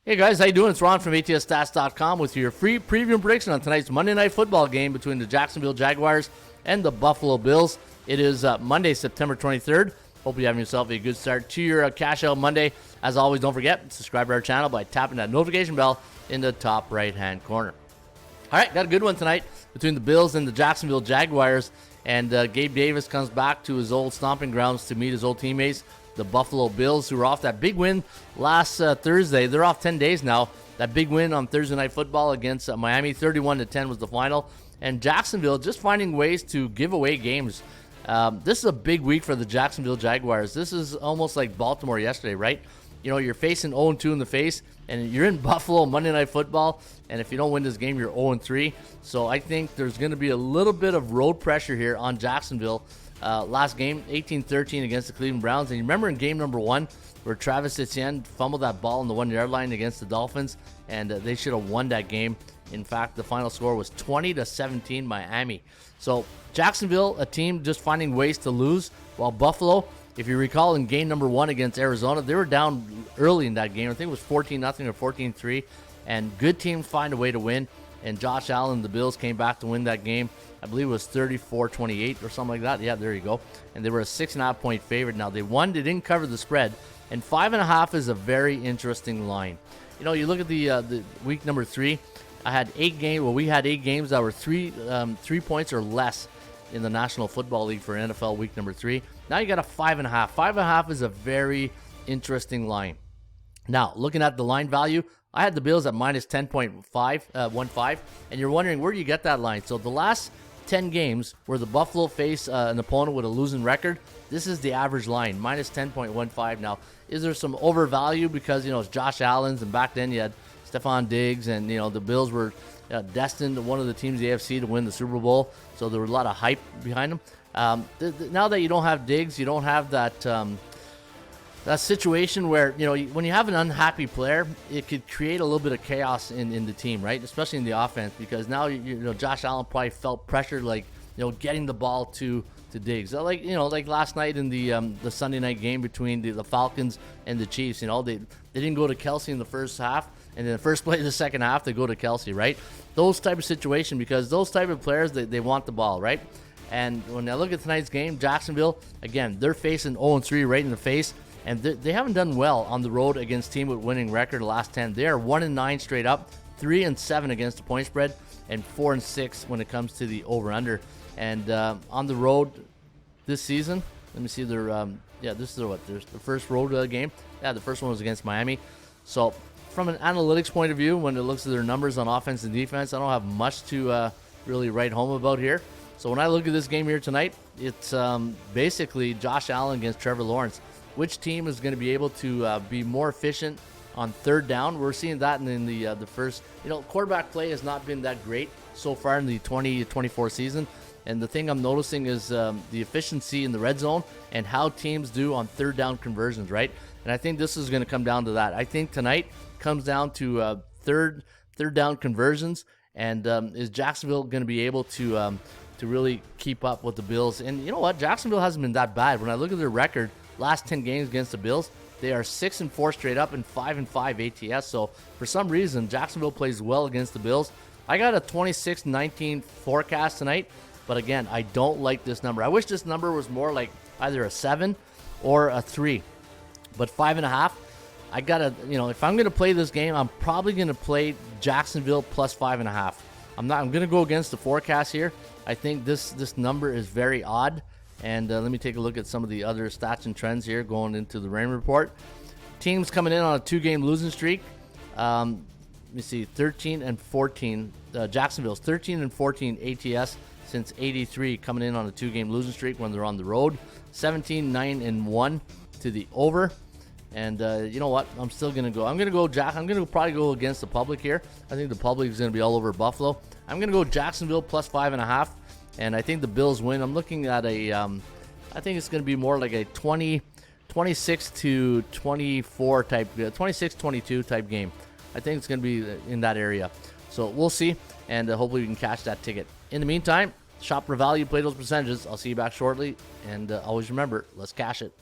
Hey guys, how you doing? It's Ron from ATSStats.com with your free preview and prediction on tonight's Monday Night Football game between the Jacksonville Jaguars and the Buffalo Bills. It is Monday, September 23rd. Hope you're having yourself a good start to your Cash Out Monday. As always, don't forget, subscribe to our channel by tapping that notification bell in the top right-hand corner. All right, got a good one tonight between the Bills and the Jacksonville Jaguars. And Gabe Davis comes back to his old stomping grounds to meet his old teammates, the Buffalo Bills, who were off that big win last Thursday. They're off 10 days now. That big win on Thursday Night Football against Miami, 31-10 was the final. And Jacksonville just finding ways to give away games. This is a big week for the Jacksonville Jaguars. This is almost like Baltimore yesterday, right? You know, you're facing 0-2 in the face, and you're in Buffalo Monday Night Football, and if you don't win this game, you're 0-3. So I think there's going to be a little bit of road pressure here on Jacksonville. Last game, 18-13 against the Cleveland Browns. And you remember in game number 1 where Travis Etienne fumbled that ball on the 1-yard line against the Dolphins, and they should have won that game. In fact, the final score was 20-17 Miami. So Jacksonville, a team just finding ways to lose, while Buffalo, if you recall, in game number 1 against Arizona, they were down early in that game. I think it was 14-0 or 14-3, and good teams find a way to win. And Josh Allen, the Bills, came back to win that game. I believe it was 34-28 or something like that. Yeah, there you go. And they were a 6.5-point favorite. Now, they won. They didn't cover the spread. And 5.5 is a very interesting line. You know, you look at the week number 3. I had 8 games. Well, we had 8 games that were 3 points or less in the National Football League for NFL week number 3. Now you got a 5.5. 5.5 is a very interesting line. Now, looking at the line value, I had the Bills at minus 10.15, and you're wondering where do you get that line. So the last 10 games where the Buffalo face an opponent with a losing record, this is the average line, minus 10.15. Now, is there some overvalue because, you know, it's Josh Allen's, and back then you had Stephon Diggs, and, you know, the Bills were destined to one of the teams in the AFC to win the Super Bowl, so there was a lot of hype behind them. Now that you don't have Diggs, you don't have that situation where, you know, when you have an unhappy player, it could create a little bit of chaos in the team, right? Especially in the offense, because now, you know, Josh Allen probably felt pressured, like, you know, getting the ball to Diggs. Like, you know, like last night in the Sunday night game between the Falcons and the Chiefs, you know, they didn't go to Kelsey in the first half, and in the first play of the second half, they go to Kelsey, right? Those type of situation, because those type of players, they want the ball, right? And when I look at tonight's game, Jacksonville, again, they're facing 0-3 right in the face. And they haven't done well on the road against team with winning record the last 10. They are 1-9 straight up, 3-7 against the point spread, and 4-6 when it comes to the over/under. And on the road this season, let me see their this is the first road game. Yeah, the first one was against Miami. So from an analytics point of view, when it looks at their numbers on offense and defense, I don't have much to really write home about here. So when I look at this game here tonight, it's basically Josh Allen against Trevor Lawrence. Which team is going to be able to be more efficient on third down? We're seeing that in the first. You know, quarterback play has not been that great so far in the 2024 season. And the thing I'm noticing is the efficiency in the red zone and how teams do on third down conversions, right? And I think this is going to come down to that. I think tonight comes down to third down conversions. And is Jacksonville going to be able to really keep up with the Bills? And you know what? Jacksonville hasn't been that bad. When I look at their record, last 10 games against the Bills, they are 6-4 straight up and 5-5 ATS. So for some reason, Jacksonville plays well against the Bills. I got a 26-19 forecast tonight, but again, I don't like this number. I wish this number was more like either a 7 or a 3. But 5.5, I got to, you know, if I'm going to play this game, I'm probably going to play Jacksonville plus 5.5. I'm going to go against the forecast here. I think this number is very odd. And let me take a look at some of the other stats and trends here going into the Raymond Report. Teams coming in on a 2-game losing streak. Let me see, 13-14. Jacksonville's 13-14 ATS since '83, coming in on a 2-game losing streak when they're on the road. 17-9-1 to the over. And you know what? I'm still going to go. I'm going to probably go against the public here. I think the public is going to be all over Buffalo. I'm going to go Jacksonville plus 5.5. And I think the Bills win. I'm looking at I think it's going to be more like a 26-24 type, 26-22 type game. I think it's going to be in that area. So we'll see, and hopefully we can catch that ticket. In the meantime, shop for value, play those percentages. I'll see you back shortly, and always remember, let's cash it.